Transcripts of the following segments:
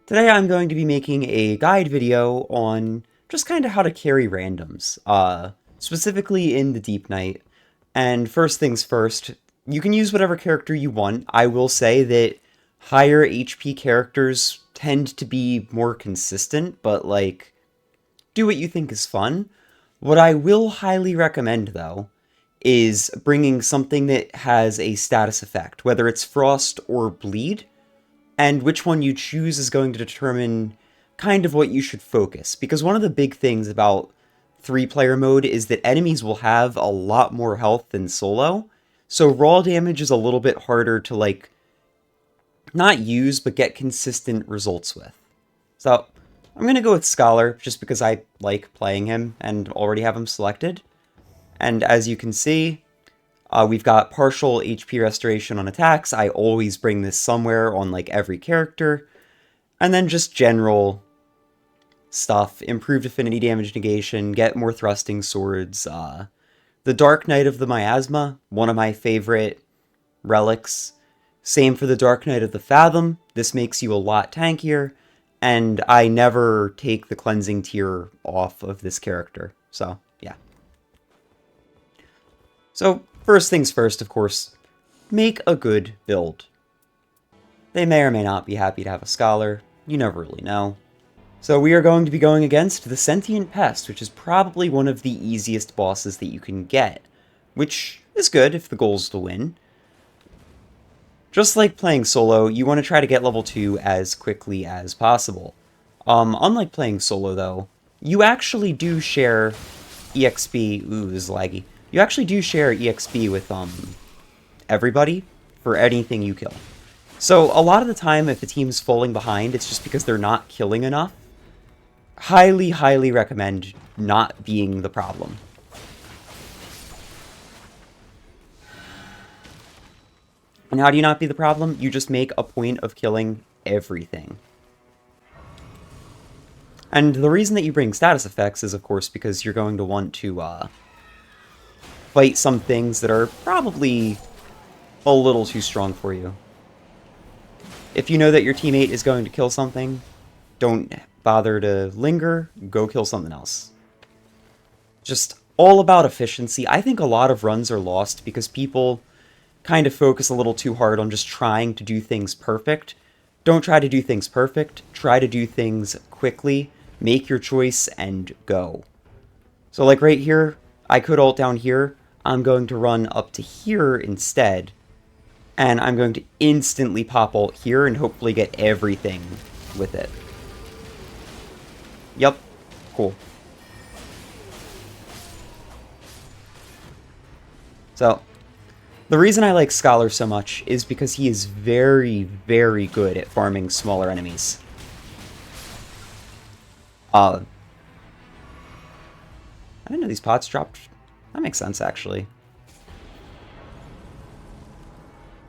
Today I'm going to be making a guide video on just kind of how to carry randoms, specifically in the Deep Knight. And first things first, you can use whatever character you want. I will say that higher HP characters tend to be more consistent, but like, do what you think is fun. What I will highly recommend, though, is bringing something that has a status effect, whether it's Frost or Bleed, and which one you choose is going to determine kind of what you should focus. Because one of the big things about three-player mode is that enemies will have a lot more health than solo, so raw damage is a little bit harder to, like, not use, but get consistent results with. So, I'm going to go with Scholar, just because I like playing him and already have him selected. And as you can see, we've got partial HP restoration on attacks. I always bring this somewhere on like every character. And then just general stuff. Improved affinity damage negation, get more thrusting swords. The Dark Knight of the Miasma, one of my favorite relics. Same for the Dark Knight of the Fathom. This makes you a lot tankier. And I never take the cleansing tier off of this character. So, yeah. So, first things first, of course, make a good build. They may or may not be happy to have a Scholar, you never really know. So we are going to be going against the Sentient Pest, which is probably one of the easiest bosses that you can get, which is good if the goal is to win. Just like playing solo, you want to try to get level 2 as quickly as possible. Unlike playing solo, though, you actually do share EXP... Ooh, this is laggy. You actually do share EXP with everybody for anything you kill. So a lot of the time, if the team's falling behind, it's just because they're not killing enough. Highly, highly recommend not being the problem. And how do you not be the problem? You just make a point of killing everything. And the reason that you bring status effects is, of course, because you're going to want to fight some things that are probably a little too strong for you. If you know that your teammate is going to kill something, don't bother to linger, go kill something else. Just all about efficiency. I think a lot of runs are lost because people kind of focus a little too hard on just trying to do things perfect. Don't try to do things perfect, try to do things quickly, make your choice, and go. So like right here, I could ult down here, I'm going to run up to here instead, and I'm going to instantly pop ult here and hopefully get everything with it. Yep, cool. So, the reason I like Scholar so much is because he is very, very good at farming smaller enemies. I didn't know these pots dropped. That makes sense, actually.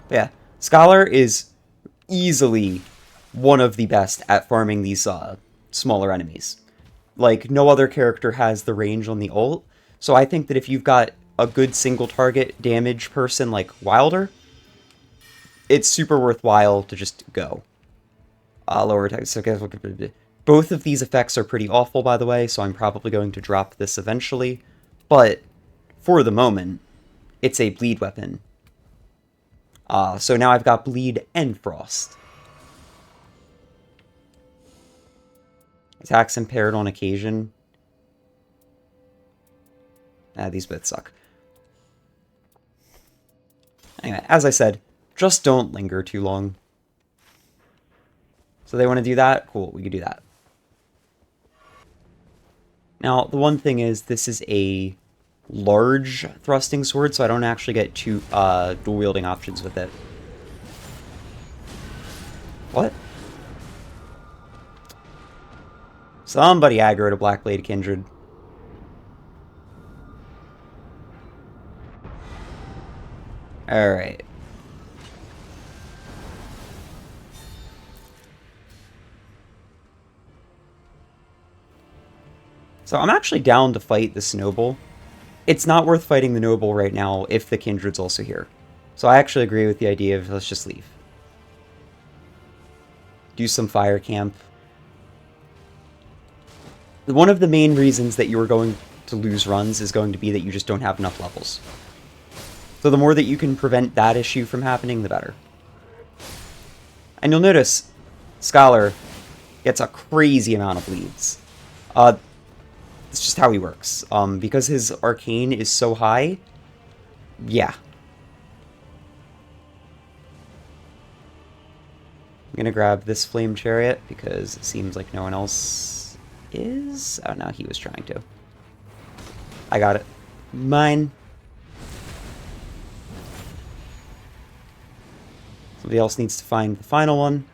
But yeah, Scholar is easily one of the best at farming these smaller enemies. Like, no other character has the range on the ult, so I think that if you've got a good single target damage person like Wilder, it's super worthwhile to just go. Lower attack. So both of these effects are pretty awful, by the way, so I'm probably going to drop this eventually. But for the moment, it's a bleed weapon. So now I've got bleed and frost. Attacks impaired on occasion. These both suck. Anyway, as I said, just don't linger too long. So they want to do that? Cool, we can do that. Now, the one thing is, this is a large thrusting sword, so I don't actually get two dual-wielding options with it. What? Somebody aggroed a Blackblade Kindred. Alright. So I'm actually down to fight this noble. It's not worth fighting the noble right now if the Kindred's also here. So I actually agree with the idea of let's just leave. do some fire camp. One of the main reasons that you're going to lose runs is going to be that you just don't have enough levels. So the more that you can prevent that issue from happening, the better. And you'll notice Scholar gets a crazy amount of bleeds. It's just how he works. Because his arcane is so high, yeah. I'm gonna grab this flame chariot because it seems like no one else is. Oh no, he was trying to. I got it. Mine. Somebody else needs to find the final one.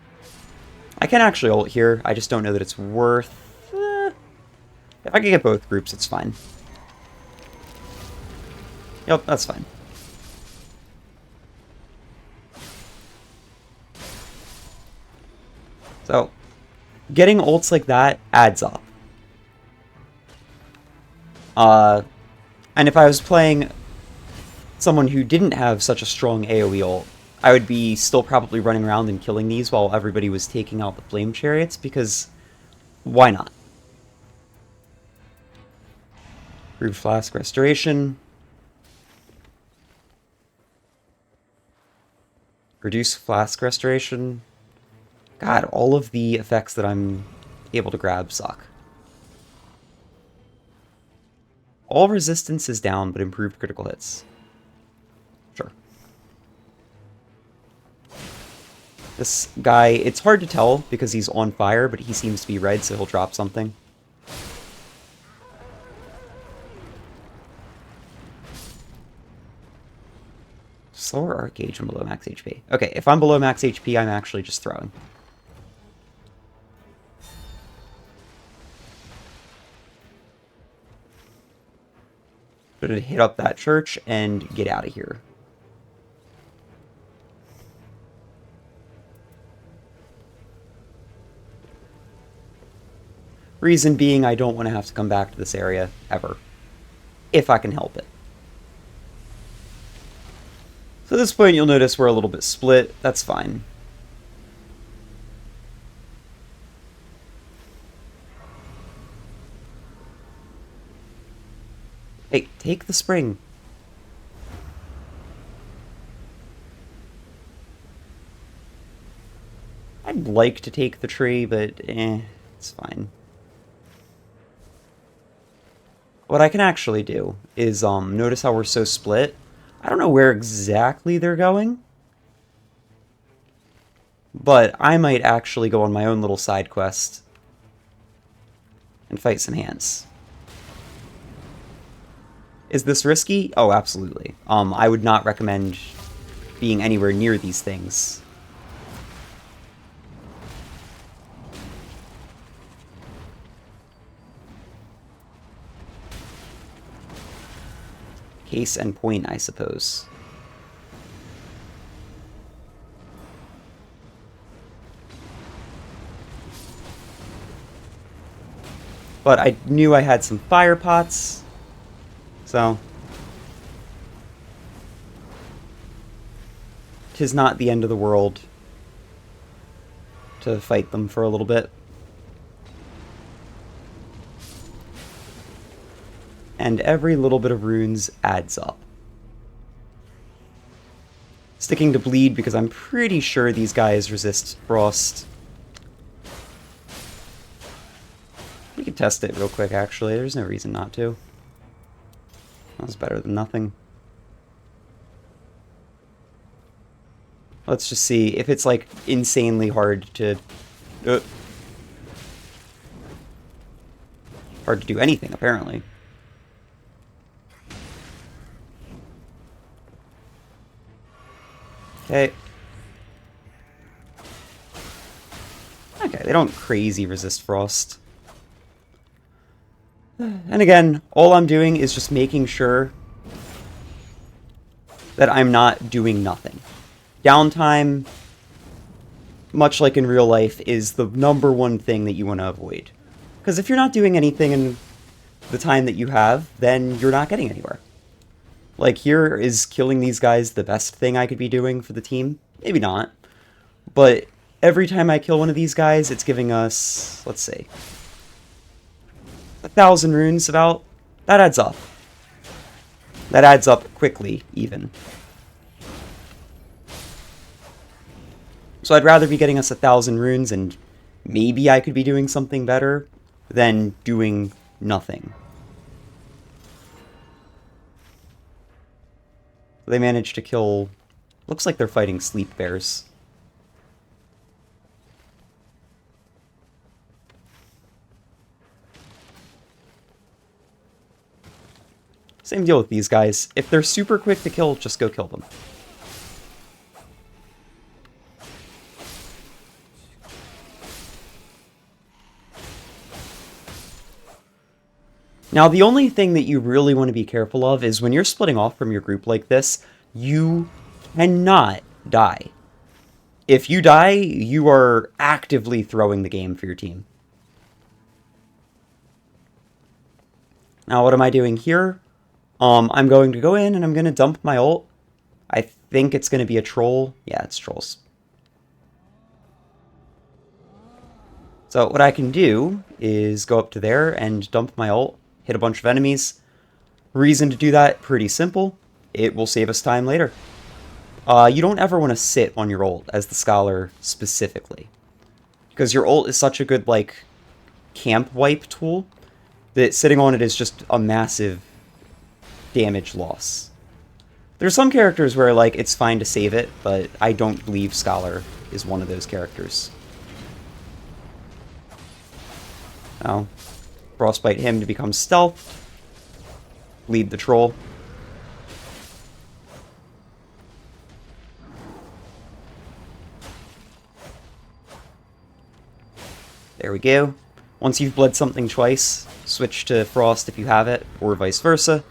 I can actually ult here. I just don't know that it's worth... if I can get both groups, it's fine. Yep, that's fine. So, getting ults like that adds up. And if I was playing someone who didn't have such a strong AoE ult, I would be still probably running around and killing these while everybody was taking out the flame chariots, because why not? Brewed Flask Restoration. Reduce Flask Restoration. God, all of the effects that I'm able to grab suck. All resistance is down, but improved critical hits. Sure. This guy, it's hard to tell because he's on fire, but he seems to be red, so he'll drop something. Slower arc gauge when below max HP. Okay, if I'm below max HP, I'm actually just throwing. Gonna hit up that church and get out of here. Reason being, I don't want to have to come back to this area ever, if I can help it. So at this point, you'll notice we're a little bit split. That's fine. Hey, take the spring. I'd like to take the tree, but it's fine. What I can actually do is, notice how we're so split. I don't know where exactly they're going, but I might actually go on my own little side quest and fight some hands. Is this risky? Oh, absolutely. I would not recommend being anywhere near these things. Case and point, I suppose. But I knew I had some fire pots, so 'tis not the end of the world to fight them for a little bit. And every little bit of runes adds up. Sticking to bleed because I'm pretty sure these guys resist frost. We could test it real quick, actually. There's no reason not to. That was better than nothing. Let's just see if it's, like, insanely hard to... hard to do anything, apparently. Okay. Okay, they don't crazy resist frost. And again, all I'm doing is just making sure that I'm not doing nothing. Downtime, much like in real life, is the #1 thing that you want to avoid. Because if you're not doing anything in the time that you have, then you're not getting anywhere. Like, here is killing these guys the best thing I could be doing for the team? Maybe not. But every time I kill one of these guys, it's giving us, let's see, 1,000 runes about. That adds up. That adds up quickly, even. So I'd rather be getting us 1,000 runes, and maybe I could be doing something better than doing nothing. They managed to kill... Looks like they're fighting sleep bears. Same deal with these guys. If they're super quick to kill, just go kill them. Now, the only thing that you really want to be careful of is when you're splitting off from your group like this, you cannot die. If you die, you are actively throwing the game for your team. Now, what am I doing here? I'm going to go in and I'm going to dump my ult. I think it's going to be a troll. Yeah, it's trolls. So what I can do is go up to there and dump my ult, hit a bunch of enemies. Reason to do that, pretty simple. It will save us time later. You don't ever want to sit on your ult, as the Scholar specifically. Because your ult is such a good, like, camp wipe tool, that sitting on it is just a massive damage loss. There's some characters where, like, it's fine to save it, but I don't believe Scholar is one of those characters. Now, Frostbite him to become stealth. Lead the troll. There we go. Once you've bled something twice, switch to Frost if you have it, or vice versa.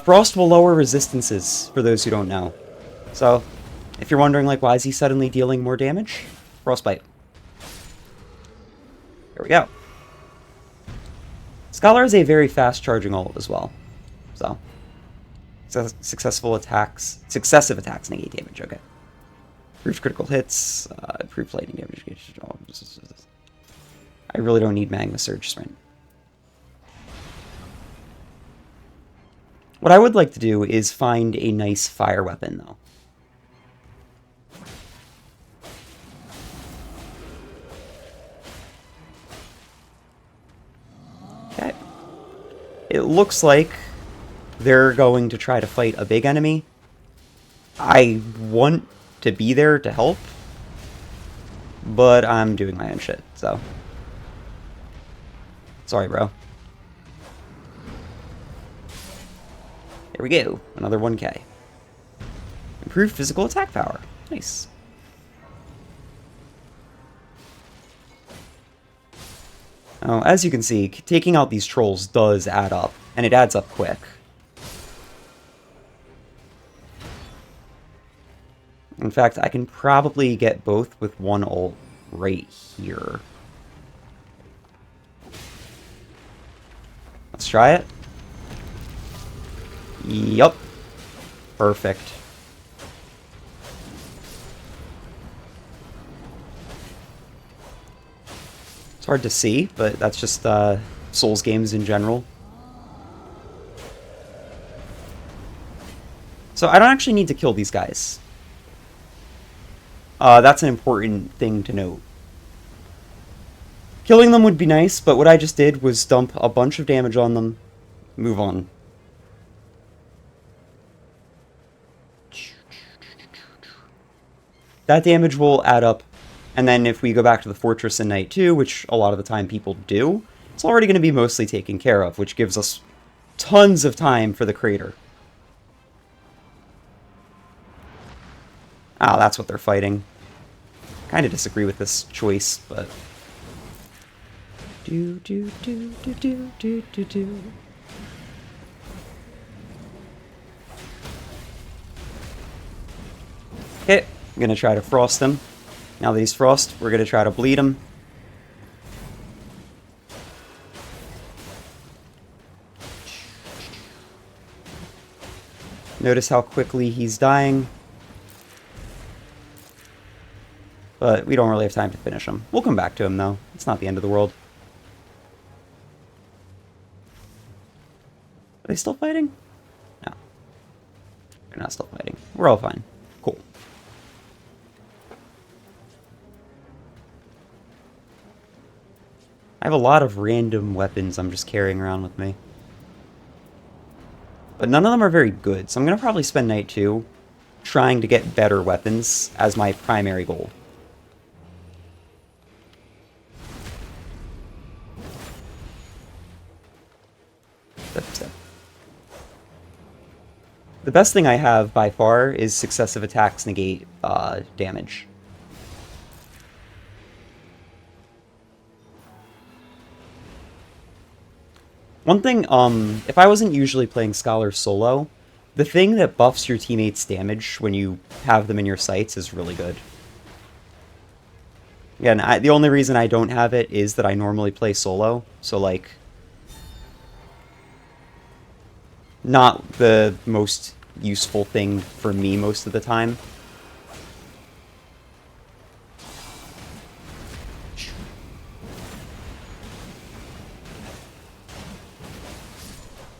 Frost will lower resistances, for those who don't know. So, if you're wondering, like, why is he suddenly dealing more damage? Frostbite. There we go. Scholar is a very fast-charging ult as well. So, successive attacks negate damage, okay. Improves critical hits, improves lightning damage. I really don't need Magma Surge Sprint. What I would like to do is find a nice fire weapon, though. Okay. It looks like they're going to try to fight a big enemy. I want to be there to help, but I'm doing my own shit, so... Sorry, bro. There we go. Another 1k. Improved physical attack power. Nice. Now, as you can see, taking out these trolls does add up, and it adds up quick. In fact, I can probably get both with one ult right here. Let's try it. Yup. Perfect. It's hard to see, but that's just Souls games in general. So I don't actually need to kill these guys. That's an important thing to note. Killing them would be nice, but what I just did was dump a bunch of damage on them, move on. That damage will add up, and then if we go back to the fortress in Night 2, which a lot of the time people do, it's already going to be mostly taken care of, which gives us tons of time for the crater. Ah, that's what they're fighting. Kind of disagree with this choice, but... Okay, I'm gonna try to frost him. Now that he's frost, we're gonna try to bleed him. Notice how quickly he's dying. But we don't really have time to finish him. We'll come back to him, though. It's not the end of the world. Are they still fighting? No. They're not still fighting. We're all fine. Cool. I have a lot of random weapons I'm just carrying around with me. But none of them are very good, so I'm going to probably spend night 2 trying to get better weapons as my primary goal. The best thing I have, by far, is successive attacks negate damage. One thing, if I wasn't usually playing Scholar solo, the thing that buffs your teammates' damage when you have them in your sights is really good. Again, the only reason I don't have it is that I normally play solo, so, like, not the most useful thing for me most of the time.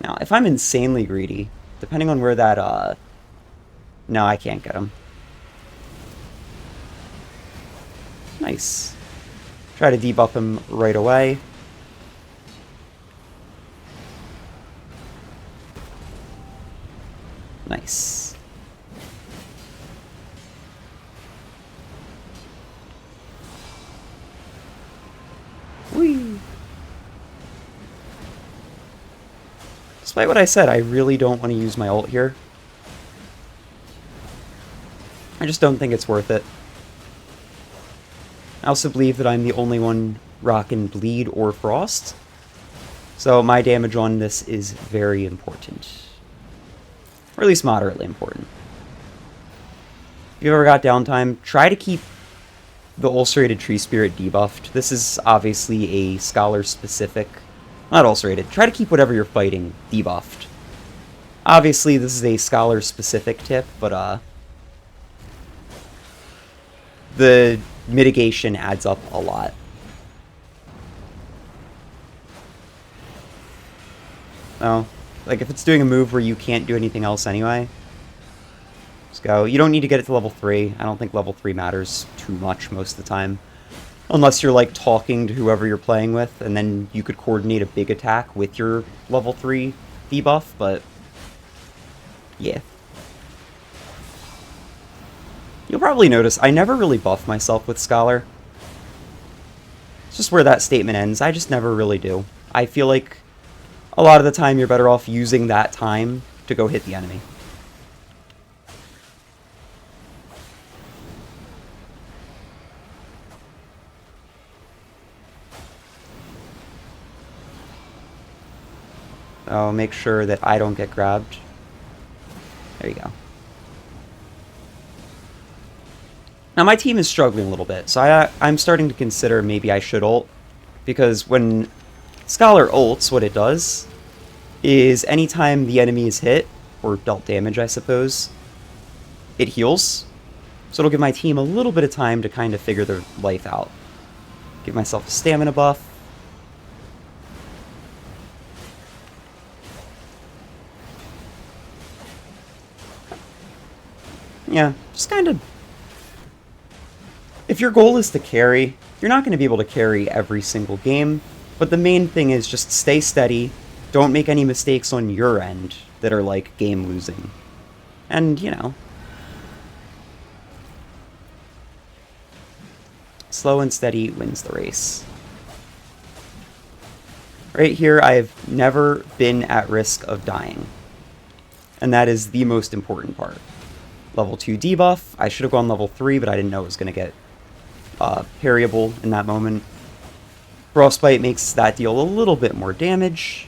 Now, if I'm insanely greedy, depending on where that, no, I can't get him. Nice. Try to debuff him right away. Nice. Whee! Despite what I said, I really don't want to use my ult here. I just don't think it's worth it. I also believe that I'm the only one rocking Bleed or Frost, so my damage on this is very important. Or at least moderately important. If you've ever got downtime, try to keep the Ulcerated Tree Spirit debuffed. This is obviously a Scholar-specific... Not ulcerated. Try to keep whatever you're fighting debuffed. Obviously, this is a Scholar-specific tip, but, the mitigation adds up a lot. Oh, like, if it's doing a move where you can't do anything else anyway, just go. You don't need to get it to level 3. I don't think level 3 matters too much most of the time. Unless you're, like, talking to whoever you're playing with, and then you could coordinate a big attack with your level 3 debuff, but... yeah. You'll probably notice I never really buff myself with Scholar. It's just where that statement ends. I just never really do. I feel like a lot of the time you're better off using that time to go hit the enemy. Oh, make sure that I don't get grabbed. There you go. Now, my team is struggling a little bit, so I'm starting to consider maybe I should ult, because when Scholar ults, what it does is anytime the enemy is hit, or dealt damage, I suppose, it heals. So it'll give my team a little bit of time to kind of figure their life out. Give myself a stamina buff. Yeah, just kind of... If your goal is to carry, you're not going to be able to carry every single game, but the main thing is just stay steady, don't make any mistakes on your end that are, like, game-losing. And, you know... slow and steady wins the race. Right here, I've never been at risk of dying. And that is the most important part. Level 2 debuff. I should have gone level 3, but I didn't know it was going to get parryable in that moment. Frostbite makes that deal a little bit more damage.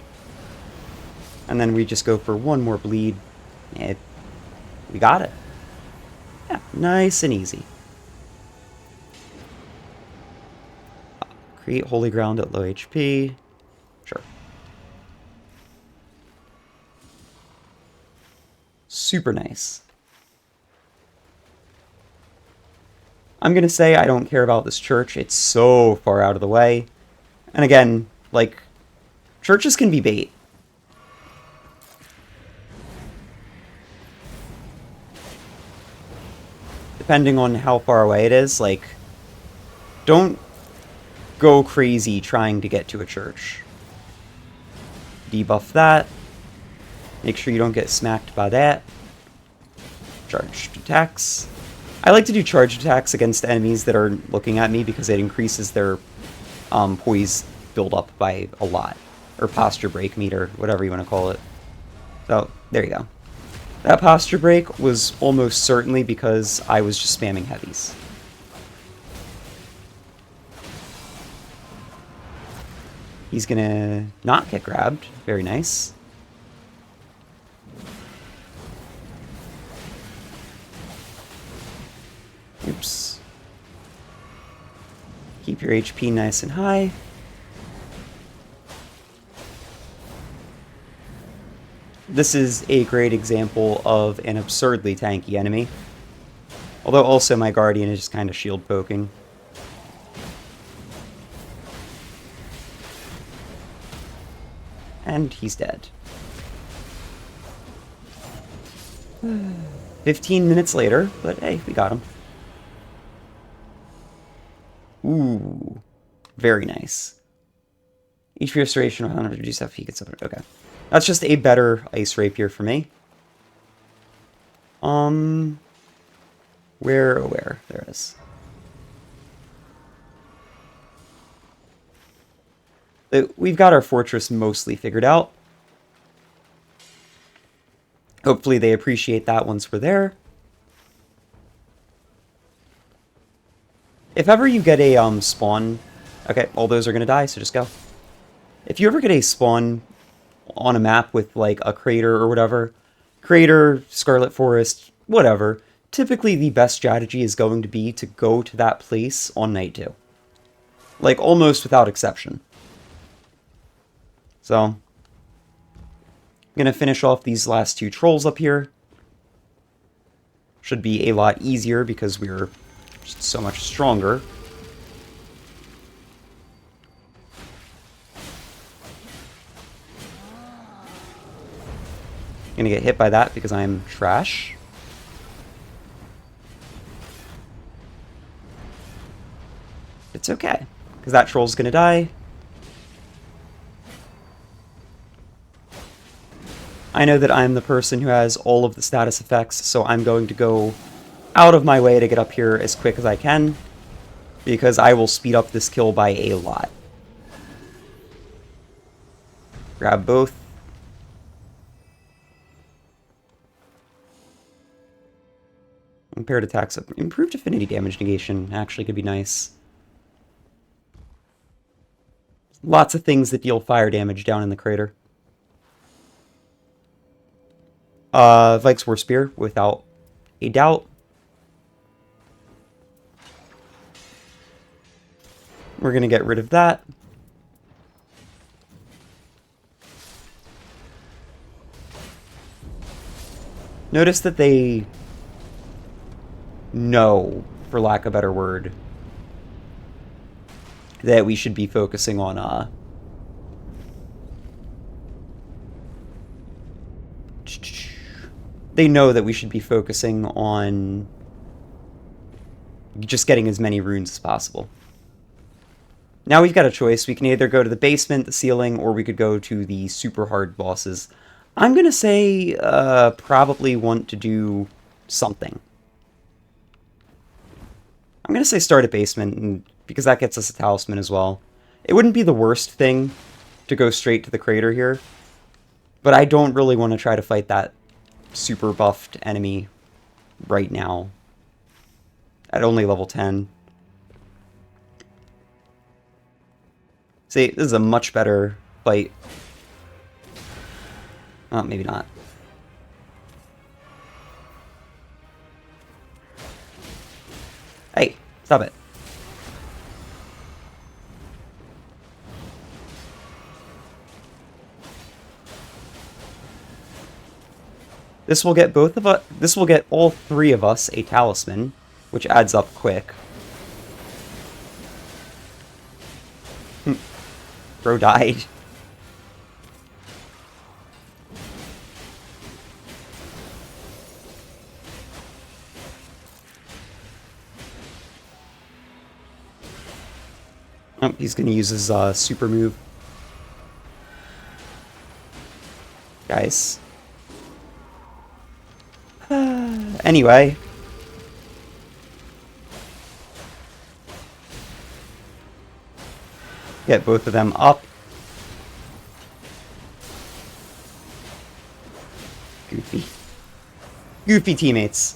And then we just go for one more bleed. We got it. Yeah, nice and easy. Create Holy Ground at low HP. Sure. Super nice. I'm gonna say I don't care about this church. It's so far out of the way. And again, like, churches can be bait. Depending on how far away it is, like, don't go crazy trying to get to a church. Debuff that. Make sure you don't get smacked by that. Charged attacks. I like to do charged attacks against enemies that are looking at me because it increases their poise build-up by a lot. Or posture break meter, whatever you want to call it. So, there you go. That posture break was almost certainly because I was just spamming heavies. He's gonna not get grabbed. Very nice. Oops. Keep your HP nice and high. This is a great example of an absurdly tanky enemy. Although also my Guardian is just kind of shield poking. And he's dead. 15 minutes later, but hey, we got him. Ooh, very nice. HP restoration of 100 reduced FP gets up. Okay. That's just a better Ice Rapier for me. Where? There it is. We've got our fortress mostly figured out. Hopefully they appreciate that once we're there. If ever you get a spawn... Okay, all those are going to die, so just go. If you ever get a spawn on a map with, like, a crater or whatever, crater, Scarlet Forest, whatever, typically the best strategy is going to be to go to that place on night 2. Like, almost without exception. So, I'm going to finish off these last 2 trolls up here. Should be a lot easier because we're just so much stronger. Gonna get hit by that because I'm trash. It's okay, because that troll's gonna die. I know that I'm the person who has all of the status effects, so I'm going to go out of my way to get up here as quick as I can, because I will speed up this kill by a lot. Grab both. Impaired attacks. Improved affinity damage negation actually could be nice. Lots of things that deal fire damage down in the crater. Vikes War Spear, without a doubt. We're going to get rid of that. Notice that they know, for lack of a better word, that we should be focusing on, they know that we should be focusing on just getting as many runes as possible. Now we've got a choice. We can either go to the basement, the ceiling, or we could go to the super hard bosses. I'm going to say probably want to do something. I'm going to say start at basement, because that gets us a talisman as well. It wouldn't be the worst thing to go straight to the crater here, but I don't really want to try to fight that super buffed enemy right now at only level 10. See, this is a much better fight. Oh, maybe not. Hey, stop it. This will get both of us. This will get all 3 of us a talisman, which adds up quick. Bro died. Oh, he's gonna use his super move. Guys. Anyway. Get both of them up. Goofy. Goofy teammates.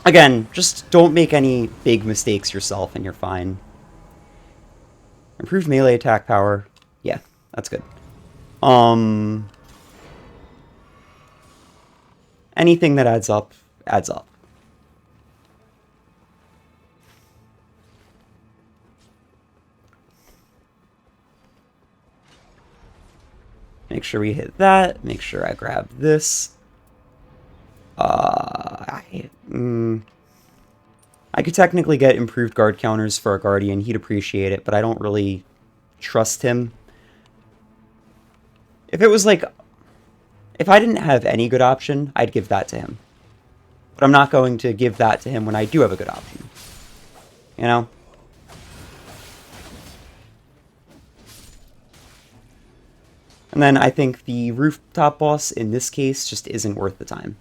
Again, just don't make any big mistakes yourself and you're fine. Improved melee attack power. Yeah, that's good. Anything that adds up, adds up. Make sure we hit that. Make sure I grab this. I could technically get improved guard counters for a Guardian. He'd appreciate it, but I don't really trust him. If it was like... If I didn't have any good option, I'd give that to him. But I'm not going to give that to him when I do have a good option. You know? And then I think the rooftop boss in this case just isn't worth the time.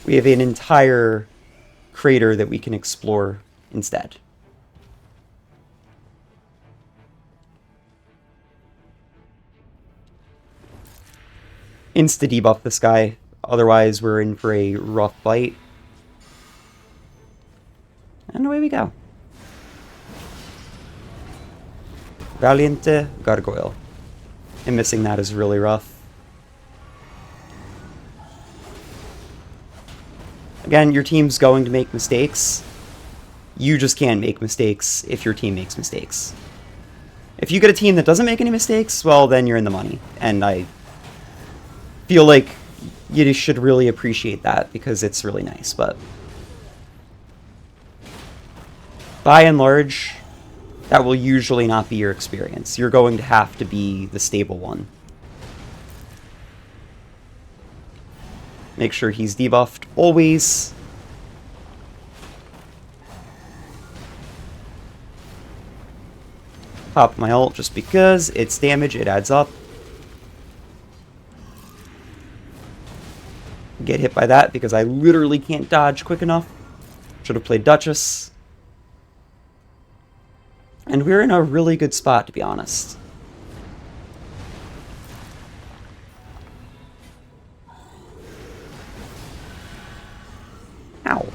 We have an entire crater that we can explore instead. Insta-debuff this guy, otherwise we're in for a rough fight. And away we go. Valiente Gargoyle. And missing that is really rough. Again, your team's going to make mistakes. You just can't make mistakes if your team makes mistakes. If you get a team that doesn't make any mistakes, well, then you're in the money. And I feel like you should really appreciate that because it's really nice, but by and large, that will usually not be your experience. You're going to have to be the stable one. Make sure he's debuffed always. Pop my ult just because it's damage, it adds up. Get hit by that because I literally can't dodge quick enough. Should have played Duchess. And we're in a really good spot, to be honest. Ow.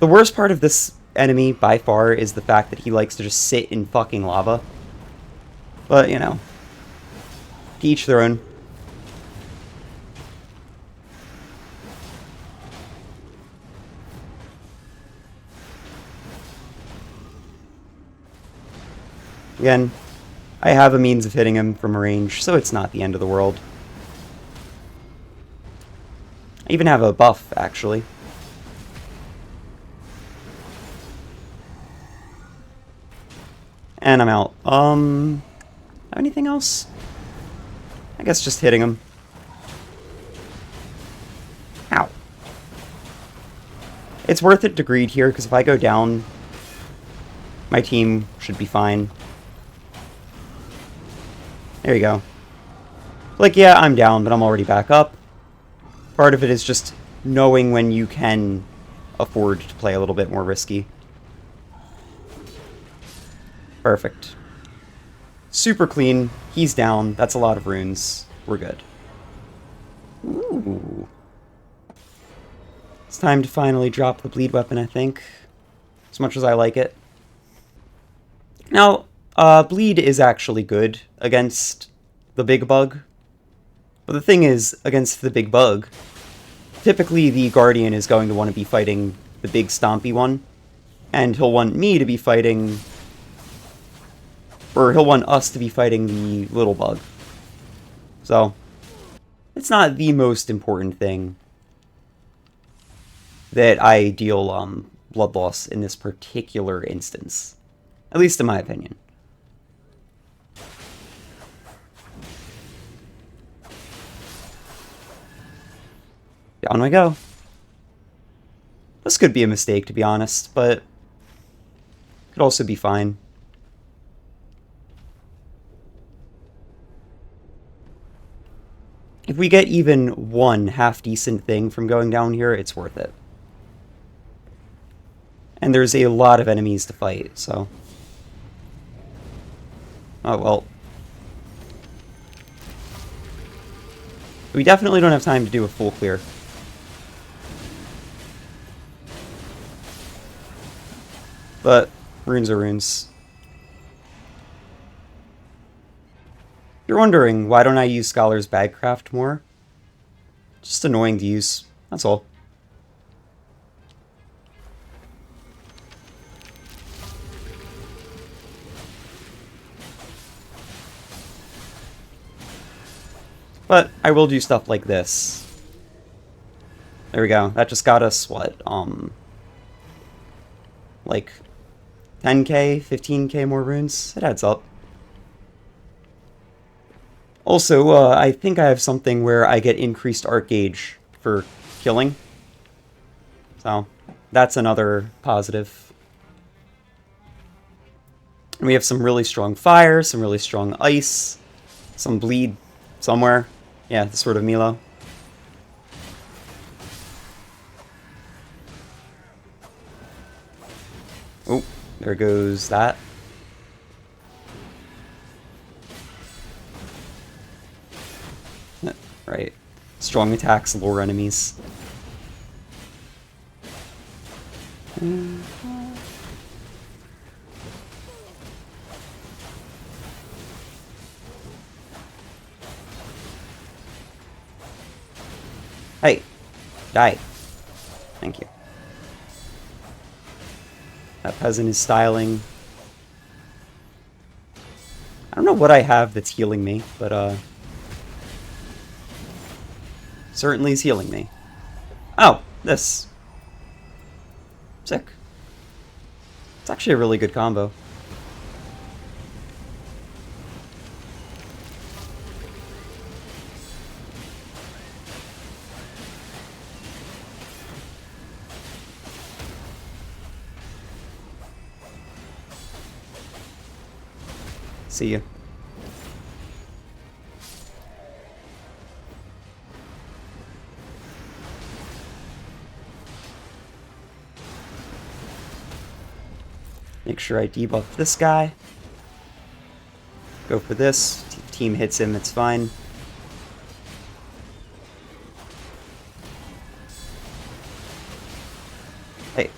The worst part of this enemy, by far, is the fact that he likes to just sit in fucking lava. But, you know. To each their own. Again, I have a means of hitting him from a range, so it's not the end of the world. I even have a buff, actually. And I'm out. Anything else? I guess just hitting him. Ow. It's worth it to greed here, because if I go down, my team should be fine. There you go. Like, yeah, I'm down, but I'm already back up. Part of it is just knowing when you can afford to play a little bit more risky. Perfect. Super clean. He's down. That's a lot of runes. We're good. Ooh. It's time to finally drop the bleed weapon, I think. As much as I like it. Now, bleed is actually good against the big bug. But the thing is, against the big bug, typically the Guardian is going to want to be fighting the big stompy one. And he'll want me to be fighting... Or he'll want us to be fighting the little bug. So, it's not the most important thing. that I deal blood loss in this particular instance. At least in my opinion. Down we go. This could be a mistake, to be honest, but could also be fine. If we get even one half-decent thing from going down here, it's worth it. And there's a lot of enemies to fight, so... Oh, well. We definitely don't have time to do a full clear. But runes are runes. You're wondering, why don't I use Scholar's Bagcraft more? Just annoying to use, that's all. But I will do stuff like this. There we go. That just got us, what, like 10k, 15k more runes? It adds up. Also, I think I have something where I get increased arc gauge for killing. So, that's another positive. And we have some really strong fire, some really strong ice, some bleed somewhere. Yeah, the Sword of Milo. Oh, there goes that. Right. Strong attacks lure enemies. Hey, die. Thank you. That peasant is styling. I don't know what I have that's healing me, but certainly is healing me. Oh, this. Sick. It's actually a really good combo. See ya. Make sure I debuff this guy. Go for this. Team hits him, it's fine. Hey.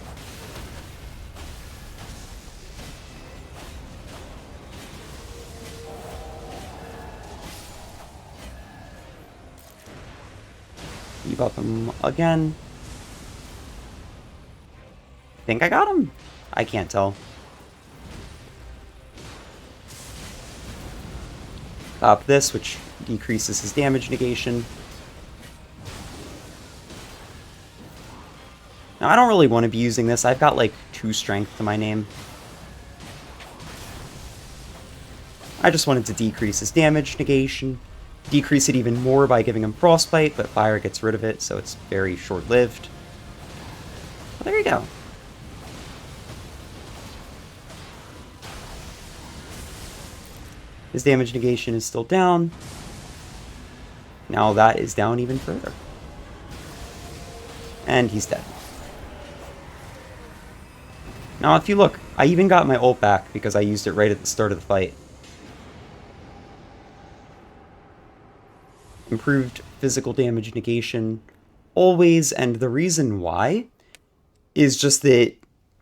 Debuff him again. I think I got him? I can't tell. Pop this, which decreases his damage negation. Now, I don't really want to be using this. I've got, like, 2 strength to my name. I just wanted to decrease his damage negation. Decrease it even more by giving him Frostbite, but fire gets rid of it, so it's very short-lived. Well, there you go. His damage negation is still down. Now that is down even further. And he's dead. Now if you look, I even got my ult back because I used it right at the start of the fight. Improved physical damage negation always, and the reason why is just that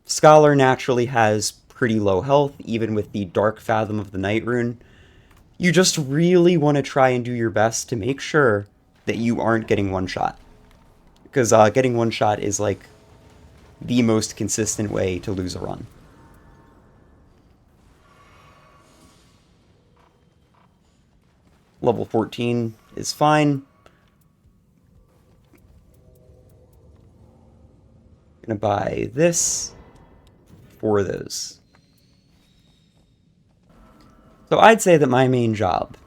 Scholar naturally has pretty low health, even with the Dark Fathom of the Nightreign. You just really want to try and do your best to make sure that you aren't getting one-shot. Because getting one-shot is, like, the most consistent way to lose a run. Level 14 is fine. Gonna buy this for those. So I'd say that my main job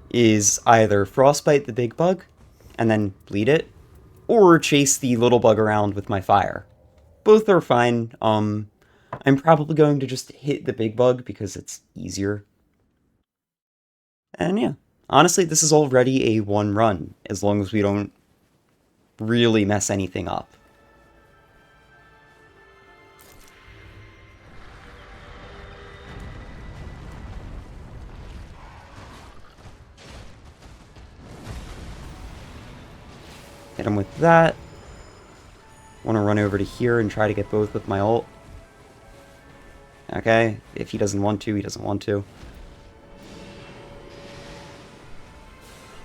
is either frostbite the big bug and then bleed it, or chase the little bug around with my fire. Both are fine. I'm probably going to just hit the big bug because it's easier. And yeah, honestly, this is already a one run, as long as we don't really mess anything up. Hit him with that. Want to run over to here and try to get both with my ult. Okay, if he doesn't want to, he doesn't want to.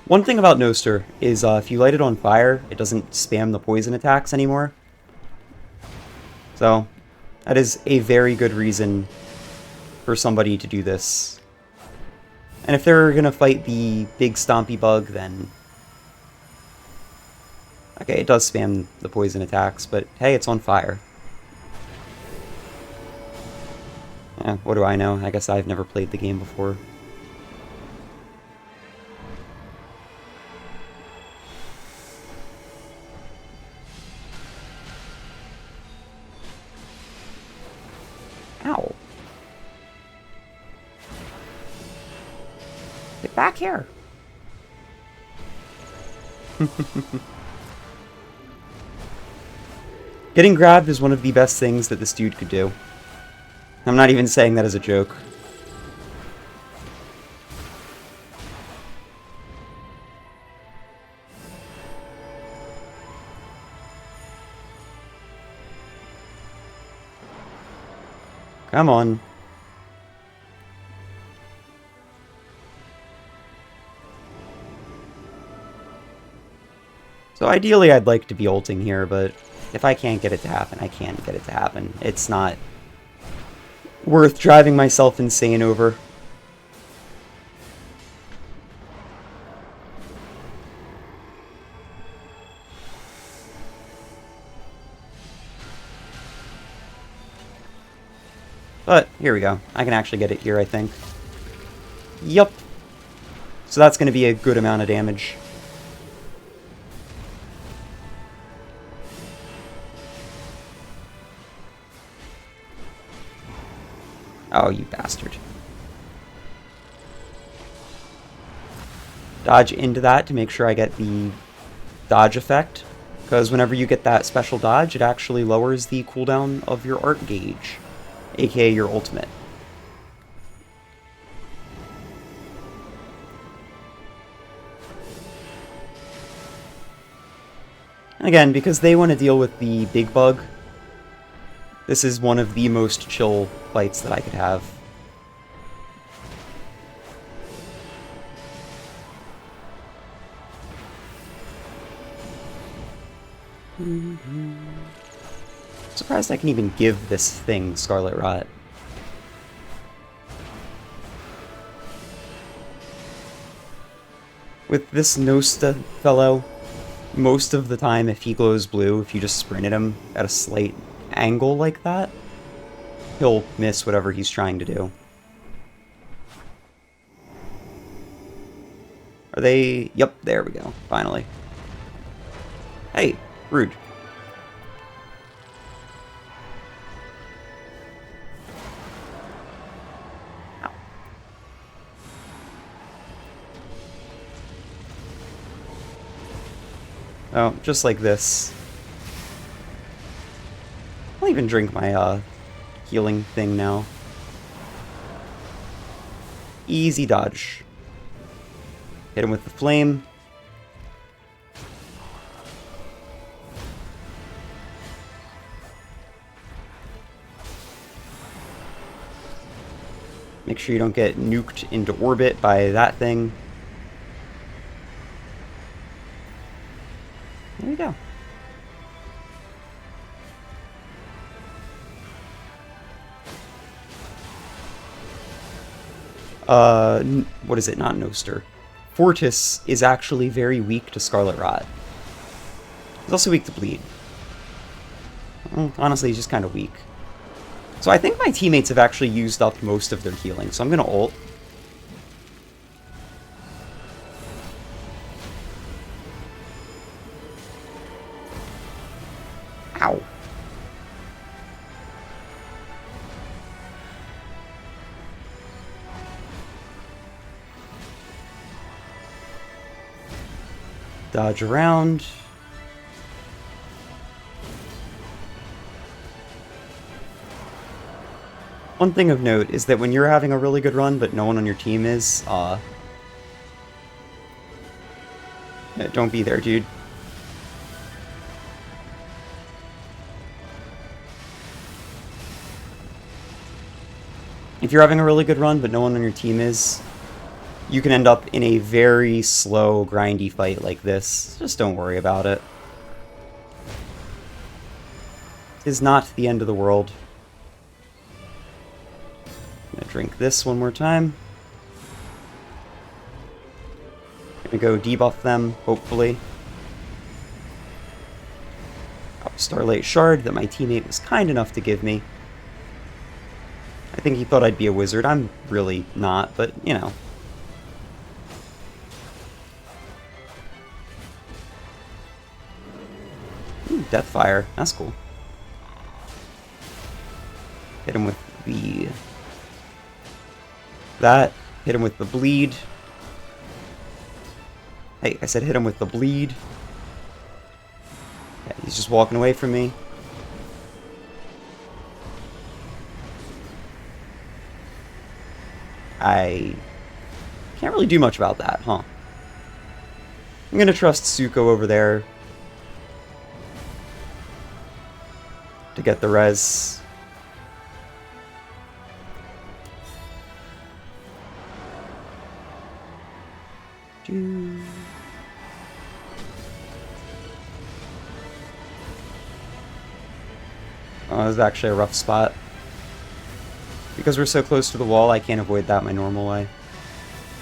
One thing about Noster is if you light it on fire, it doesn't spam the poison attacks anymore. So, that is a very good reason for somebody to do this. And if they're gonna fight the big stompy bug, then... Okay, it does spam the poison attacks, but hey, it's on fire. What do I know? I guess I've never played the game before. Ow. Get back here. Getting grabbed is one of the best things that this dude could do. I'm not even saying that as a joke. Come on. So ideally I'd like to be ulting here, but if I can't get it to happen, I can't get it to happen. It's not worth driving myself insane over. But, here we go. I can actually get it here, I think. Yup. So that's going to be a good amount of damage. Oh, you bastard. Dodge into that to make sure I get the dodge effect. Because whenever you get that special dodge, it actually lowers the cooldown of your art gauge, aka your ultimate. And again, because they want to deal with the big bug, this is one of the most chill fights that I could have. Surprised I can even give this thing Scarlet Rot. With this Nosta fellow, most of the time if he glows blue, if you just sprint at him at a slight angle like that, he'll miss whatever he's trying to do. Are they... Yep, there we go, finally. Hey, rude. Ow. Oh, just like this. I'll even drink my healing thing now. Easy dodge. Hit him with the flame. Make sure you don't get nuked into orbit by that thing. There we go. What is it? Not Noster. Fortis is actually very weak to Scarlet Rot. He's also weak to bleed. Honestly, he's just kind of weak. So I think my teammates have actually used up most of their healing, so I'm going to ult. Ow. Dodge around. One thing of note is that when you're having a really good run, but no one on your team is, yeah, don't be there, dude. If you're having a really good run, but no one on your team is, you can end up in a very slow, grindy fight like this. Just don't worry about it. It is not the end of the world. I'm gonna drink this one more time. Gonna go debuff them, hopefully. Got a Starlight Shard that my teammate was kind enough to give me. I think he thought I'd be a wizard. I'm really not, but, you know. Ooh, Deathfire. That's cool. Hit him with the... that. Hit him with the bleed. Hey, I said hit him with the bleed. Yeah, he's just walking away from me. I can't really do much about that, huh? I'm gonna trust Suko over there to get the res. Oh, this is actually a rough spot. Because we're so close to the wall, I can't avoid that my normal way.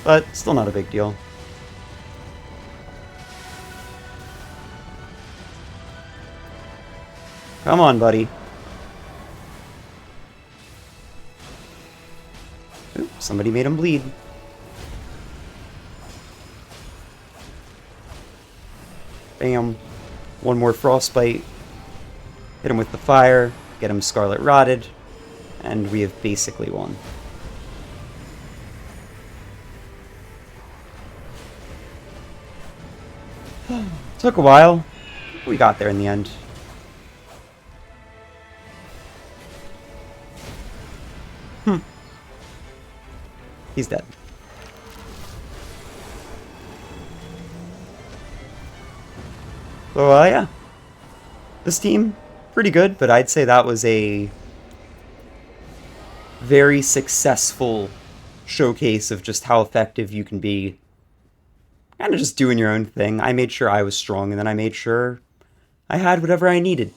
But, still not a big deal. Come on, buddy. Ooh, somebody made him bleed. Bam. One more frostbite. Hit him with the fire. Get him scarlet rotted. And we have basically won. Took a while. We got there in the end. He's dead. So, yeah. This team, pretty good, but I'd say that was a very successful showcase of just how effective you can be. Kind of just doing your own thing. I made sure I was strong, and then I made sure I had whatever I needed.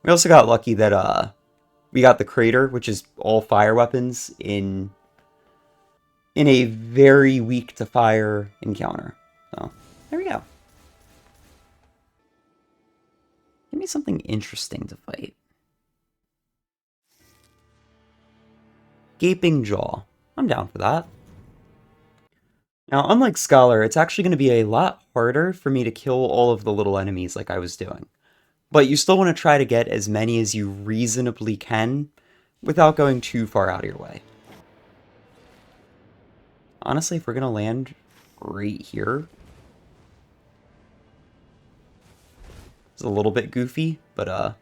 We also got lucky that we got the crater, which is all fire weapons, in a very weak to fire encounter. So, there we go. Give me something interesting to fight. Gaping Jaw. I'm down for that. Now, unlike Scholar, it's actually going to be a lot harder for me to kill all of the little enemies like I was doing. But you still want to try to get as many as you reasonably can without going too far out of your way. Honestly, if we're going to land right here, it's a little bit goofy, but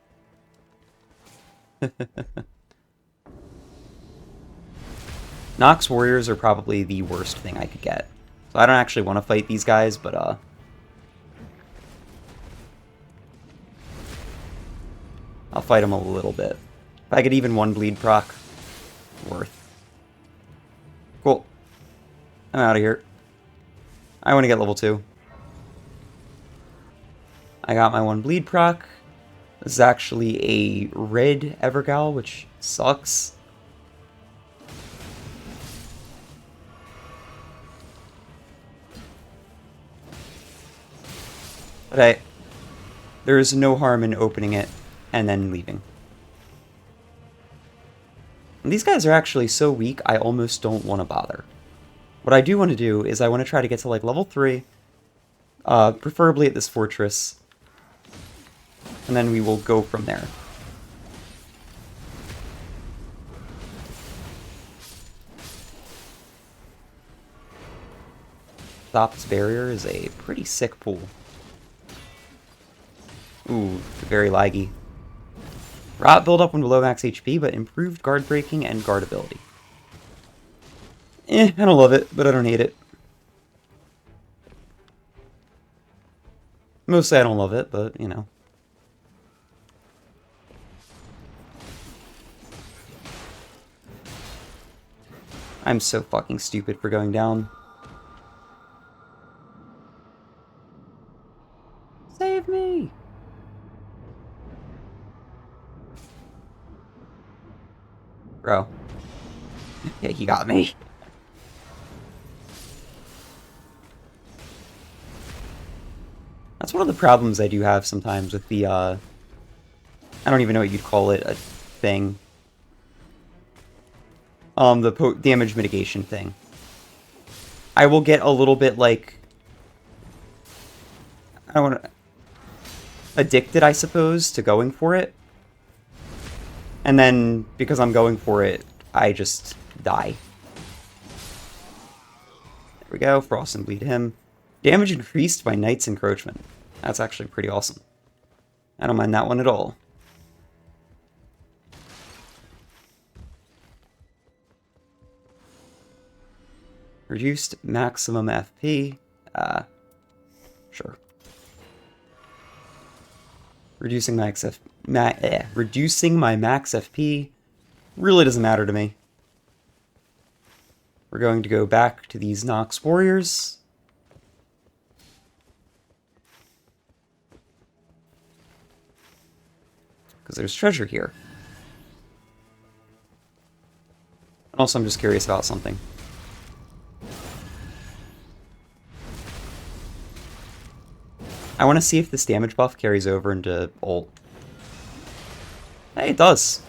Nox Warriors are probably the worst thing I could get. So I don't actually want to fight these guys, but I'll fight them a little bit. If I get even one bleed proc, worth. Cool. I'm out of here. I want to get level 2. I got my one bleed proc. This is actually a red Evergal, which sucks. But hey, there is no harm in opening it and then leaving. And these guys are actually so weak, I almost don't want to bother. What I do want to do is I want to try to get to like level 3, preferably at this fortress, and then we will go from there. Stopped barrier is a pretty sick pool. Ooh, very laggy. Rot build up when below max HP, but improved guard breaking and guard ability. I don't love it, but I don't hate it. Mostly I don't love it, but, you know. I'm so fucking stupid for going down. Save me! Bro. Yeah, he got me. That's one of the problems I do have sometimes with the, I don't even know what you'd call it, a thing. The damage mitigation thing. I will get a little bit, like, I don't want to, addicted, I suppose, to going for it. And then, because I'm going for it, I just die. There we go, Frost and Bleed him. Damage increased by Knight's Encroachment. That's actually pretty awesome. I don't mind that one at all. Reduced maximum FP. Sure. Reducing my reducing my max FP really doesn't matter to me. We're going to go back to these Nox warriors. Because there's treasure here. Also, I'm just curious about something. I want to see if this damage buff carries over into ult. Hey, it does.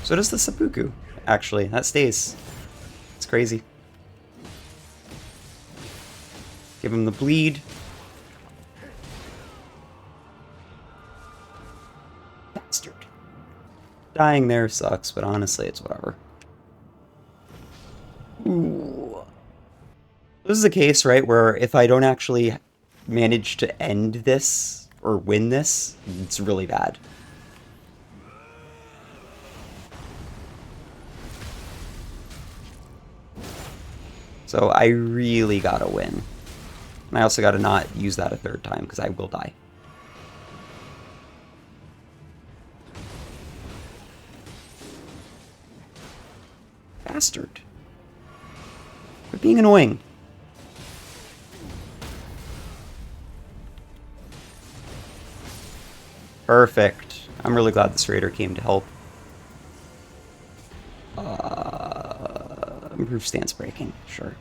So does the seppuku, actually. That stays. It's crazy. Give him the bleed. Bastard. Dying there sucks, but honestly, it's whatever. Ooh. This is a case, right, where if I don't actually manage to end this, or win this, it's really bad. So I really gotta win. And I also gotta not use that a third time, because I will die. Bastard. Quit being annoying. Perfect. I'm really glad this raider came to help. Improved stance breaking, sure.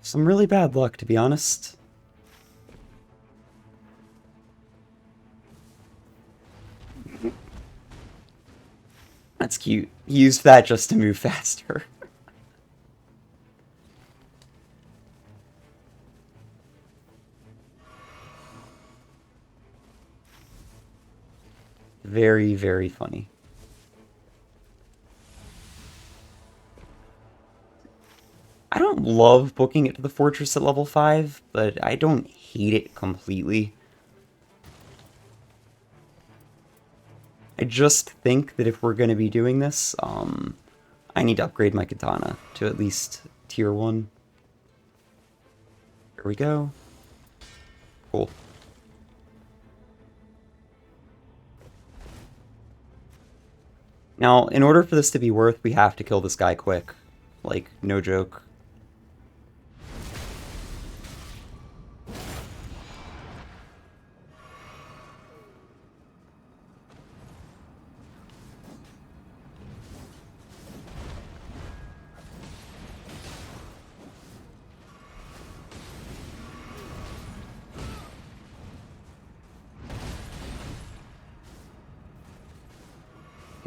Some really bad luck, to be honest. That's cute. He used that just to move faster. Very, very funny. I don't love booking it to the fortress at level 5, but I don't hate it completely. I just think that if we're going to be doing this, I need to upgrade my katana to at least tier 1. Here we go. Cool. Now, in order for this to be worth, we have to kill this guy quick. Like, no joke.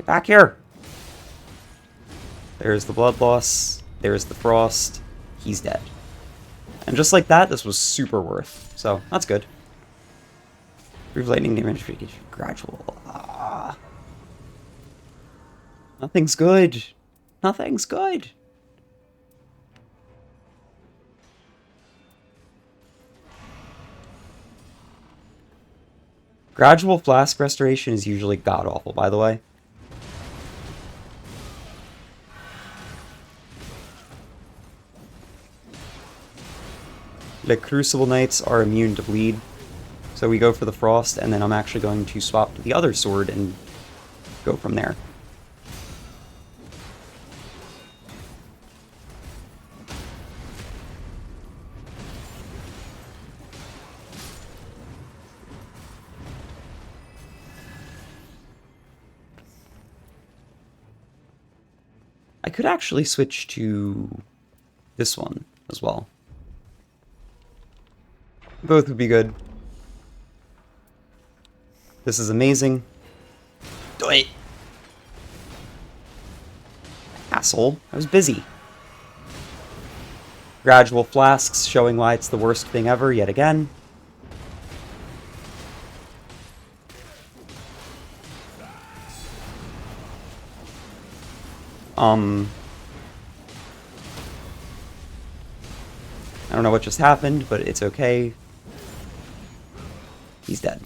Get back here! There's the blood loss. There's the frost. He's dead. And just like that, this was super worth. So, that's good. Brief lightning damage gradual. Ah. Nothing's good. Nothing's good. Gradual flask restoration is usually god-awful, by the way. The Crucible Knights are immune to bleed, so we go for the Frost, and then I'm actually going to swap to the other sword and go from there. I could actually switch to this one as well. Both would be good. This is amazing. Do it! Asshole, I was busy. Gradual flasks, showing why it's the worst thing ever, yet again. I don't know what just happened, but it's okay. He's dead.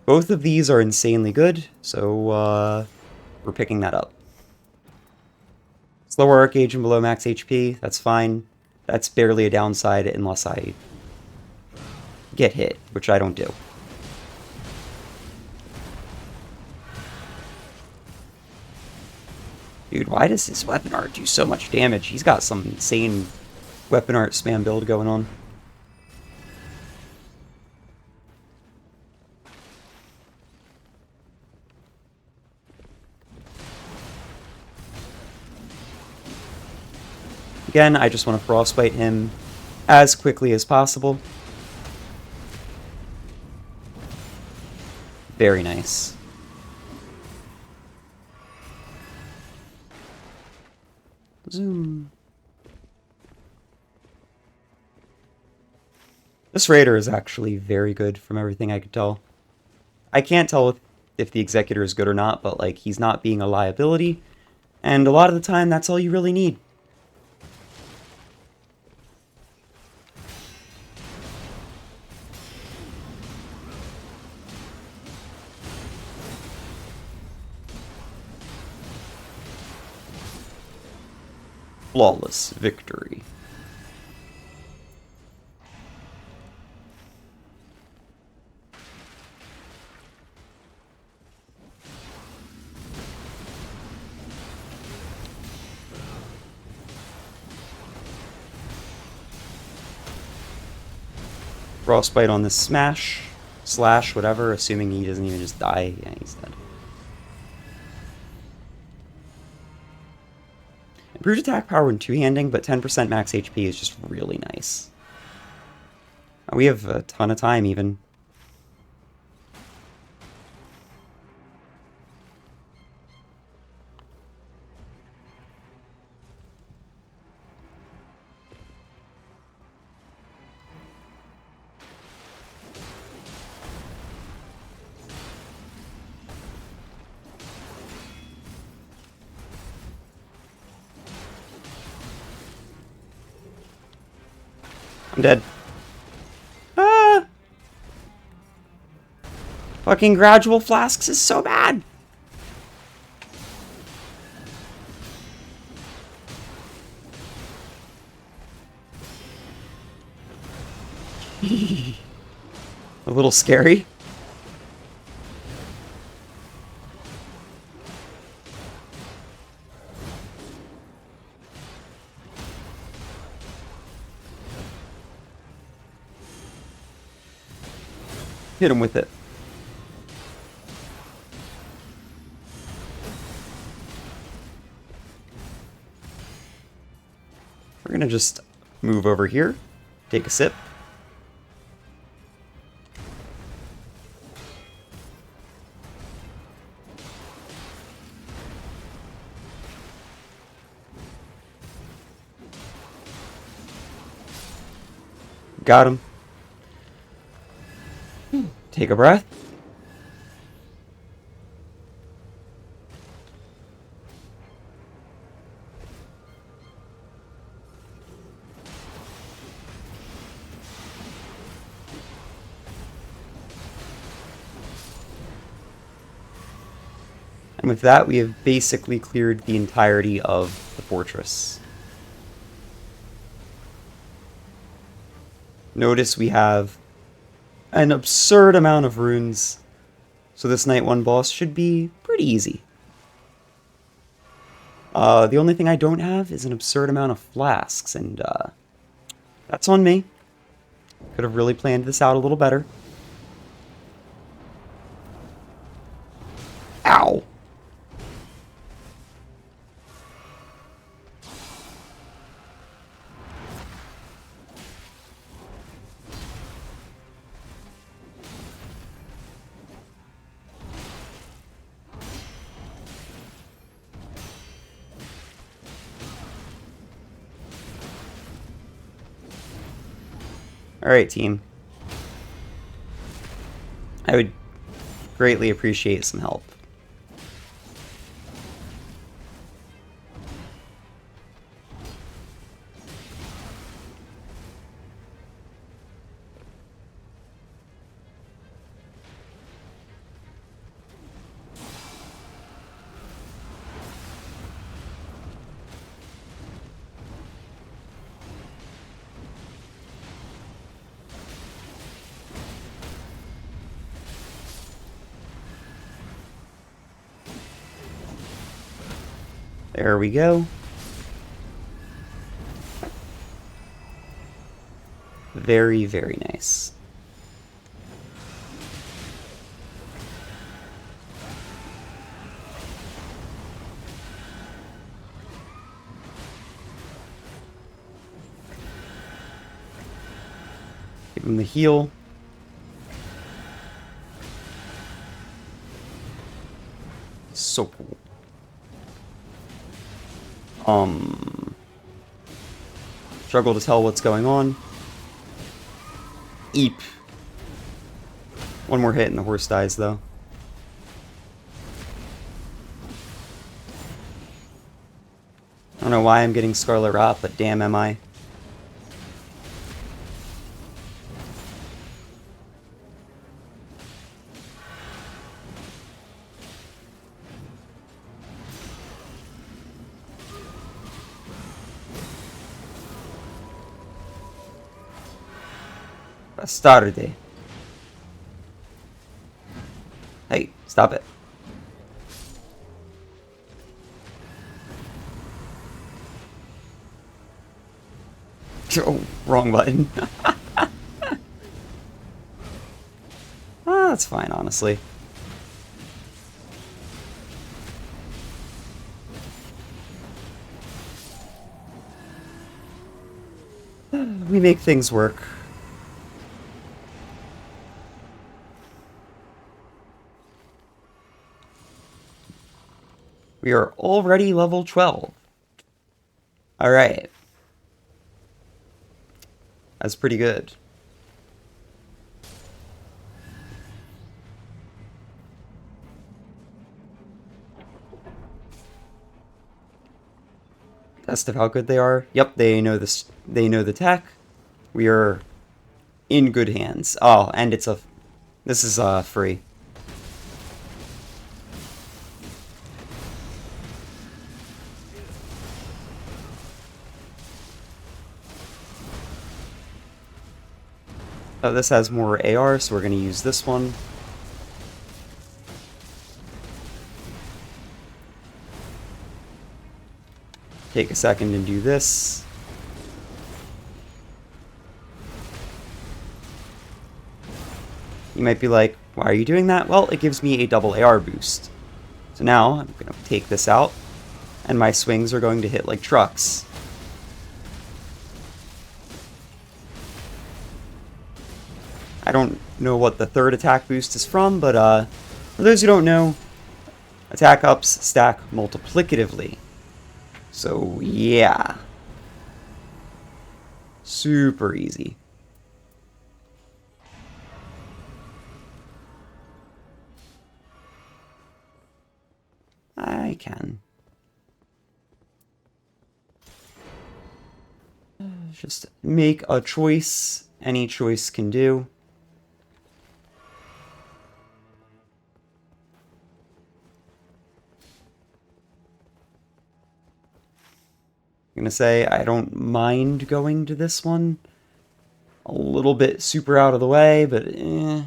Both of these are insanely good, so we're picking that up. Slower arc agent below max HP, that's fine. That's barely a downside unless I get hit, which I don't do. Dude, why does this weapon art do so much damage? He's got some insane weapon art spam build going on. Again, I just want to frostbite him as quickly as possible. Very nice. Zoom. This raider is actually very good from everything I could tell. I can't tell if the executor is good or not, but like he's not being a liability, and a lot of the time that's all you really need. Flawless victory. Frostbite on this smash, slash, whatever, assuming he doesn't even just die. Yeah, he's dead. Improved attack power when two-handing, but 10% max HP is just really nice. We have a ton of time, even. I'm dead. Ah! Fucking gradual flasks is so bad! A little scary. Hit him with it. We're gonna just move over here, take a sip. Got him. Take a breath. And with that, we have basically cleared the entirety of the fortress. Notice we have an absurd amount of runes, so this Night 1 boss should be pretty easy. The only thing I don't have is an absurd amount of flasks, and that's on me. Could have really planned this out a little better. Ow! Alright, team. I would greatly appreciate some help. There we go. Very, very nice. Give him the heal. So cool. Struggle to tell what's going on. Eep. One more hit and the horse dies, though. I don't know why I'm getting Scarlet Rot, but damn am I. Bastarde. Hey, stop it. Oh, wrong button. That's fine, honestly. We make things work. We are already level 12. Alright. That's pretty good. Test of how good they are. Yep, they know this. They know the tech. We are in good hands. Oh, and it's a. This is free. This has more AR, so we're going to use this one. Take a second and do this. You might be like, why are you doing that? Well, it gives me a double AR boost. So now I'm going to take this out, and my swings are going to hit like trucks. I don't know what the third attack boost is from, but for those who don't know, attack ups stack multiplicatively. So yeah. Super easy. I can. Just make a choice. Any choice can do. I'm gonna say I don't mind going to this one. A little bit super out of the way, but eh.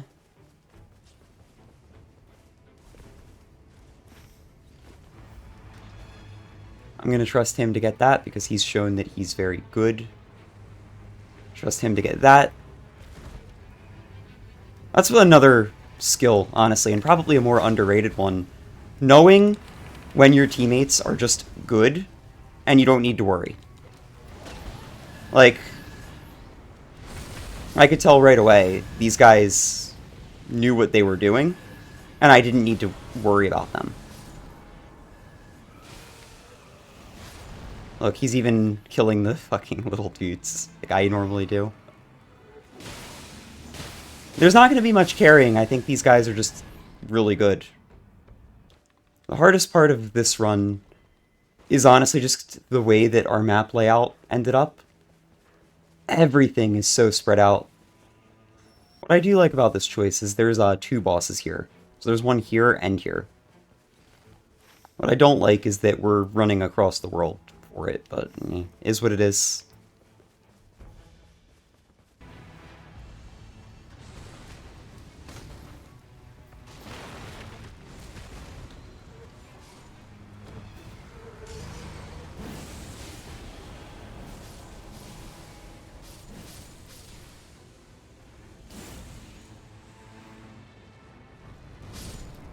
I'm gonna trust him to get that because he's shown that he's very good. Trust him to get that. That's another skill, honestly, and probably a more underrated one. Knowing when your teammates are just good and you don't need to worry. Like, I could tell right away these guys knew what they were doing, and I didn't need to worry about them. Look, he's even killing the fucking little dudes like I normally do. There's not going to be much carrying. I think these guys are just really good. The hardest part of this run is honestly just the way that our map layout ended up. Everything is so spread out. What I do like about this choice is there's two bosses here. So there's one here and here. What I don't like is that we're running across the world for it, but is what it is.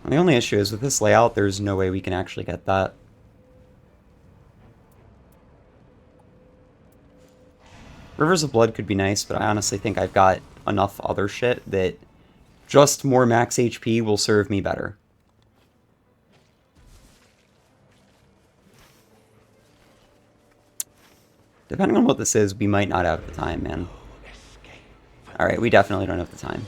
The only issue is with this layout, there's no way we can actually get that. Rivers of Blood could be nice, but I honestly think I've got enough other shit that just more max HP will serve me better. Depending on what this is, we might not have the time, man. Alright, we definitely don't have the time.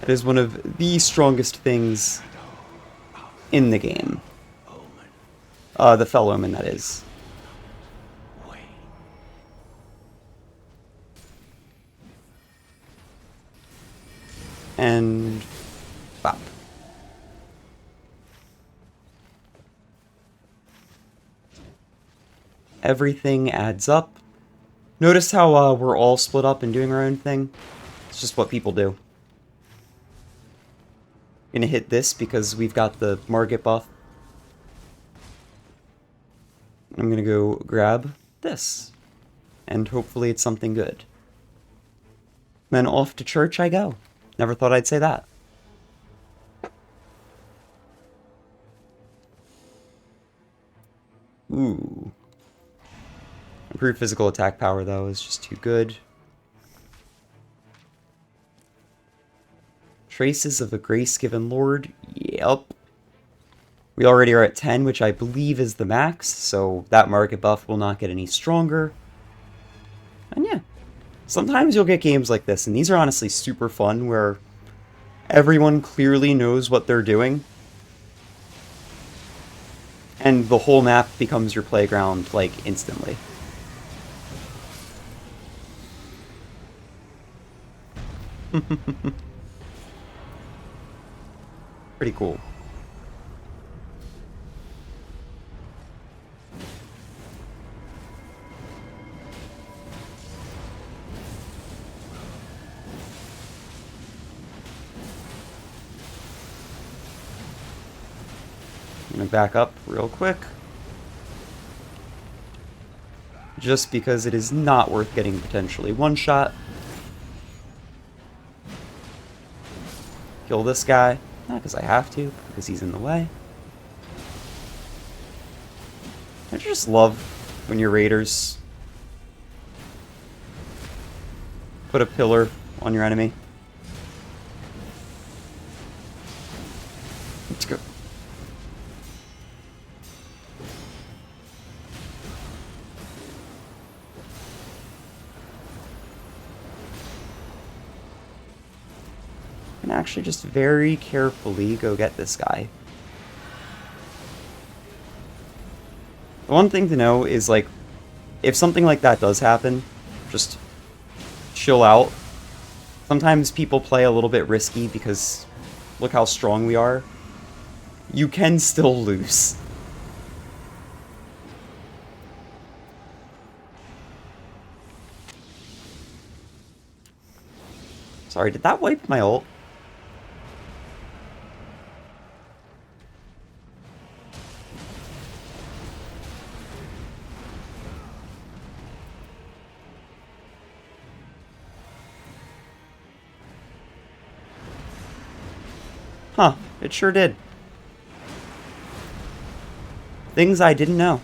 It is one of the strongest things in the game. The Fell Omen, that is. And... bop. Everything adds up. Notice how we're all split up and doing our own thing? It's just what people do. Gonna hit this because we've got the Margit buff. I'm gonna go grab this. And hopefully it's something good. Then off to church I go. Never thought I'd say that. Ooh. Improved physical attack power, though, is just too good. Traces of a Grace-given Lord. Yep. We already are at 10, which I believe is the max, so that market buff will not get any stronger. And yeah. Sometimes you'll get games like this, and these are honestly super fun, where everyone clearly knows what they're doing. And the whole map becomes your playground, like, instantly. Pretty cool. I'm gonna back up real quick. Just because it is not worth getting potentially one shot. kill this guy. Not because I have to, because he's in the way. I just love when your raiders put a pillar on your enemy. Let's go. And actually just very carefully go get this guy. The one thing to know is, like, if something like that does happen, just chill out. Sometimes people play a little bit risky because look how strong we are. You can still lose. Sorry, did that wipe my ult? Huh, it sure did. Things I didn't know.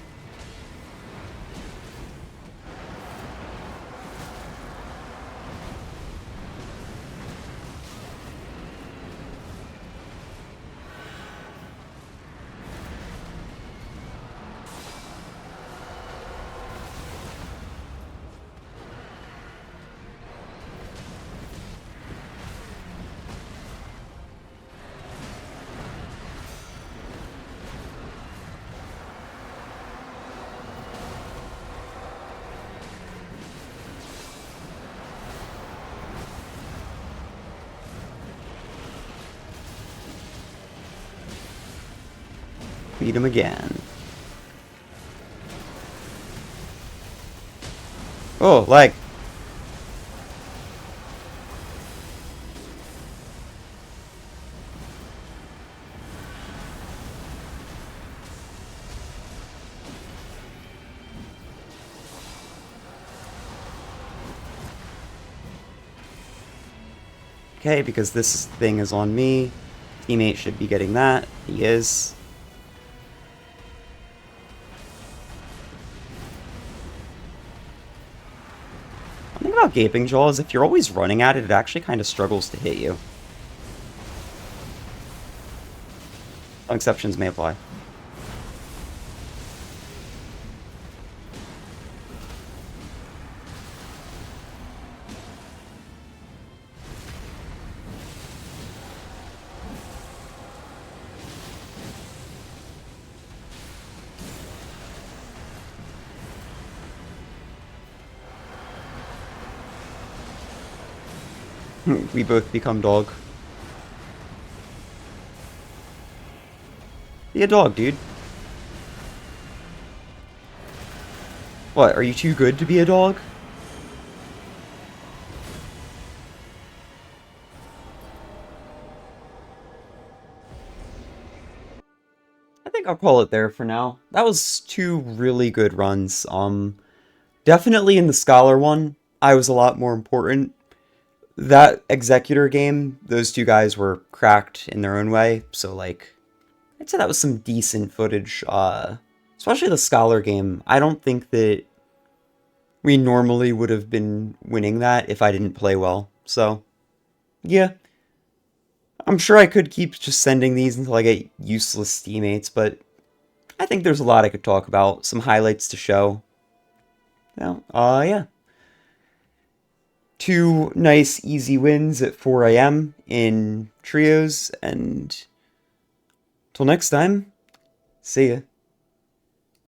Beat him again. Oh, lag. Okay, because this thing is on me. Teammate should be getting that. He is. One thing about Gaping Jaw is if you're always running at it, it actually kind of struggles to hit you. Some exceptions may apply. We both become dog. Be a dog, dude. What, are you too good to be a dog? I think I'll call it there for now. That was 2 really good runs. Definitely in the Scholar one, I was a lot more important. That Executor game, those 2 guys were cracked in their own way, so, like, I'd say that was some decent footage. Especially the Scholar game. I don't think that we normally would have been winning that if I didn't play well. So, yeah. I'm sure I could keep just sending these until I get useless teammates, but I think there's a lot I could talk about. Some highlights to show. Well, yeah. 2 nice, easy wins at 4 AM in trios, and till next time, see ya.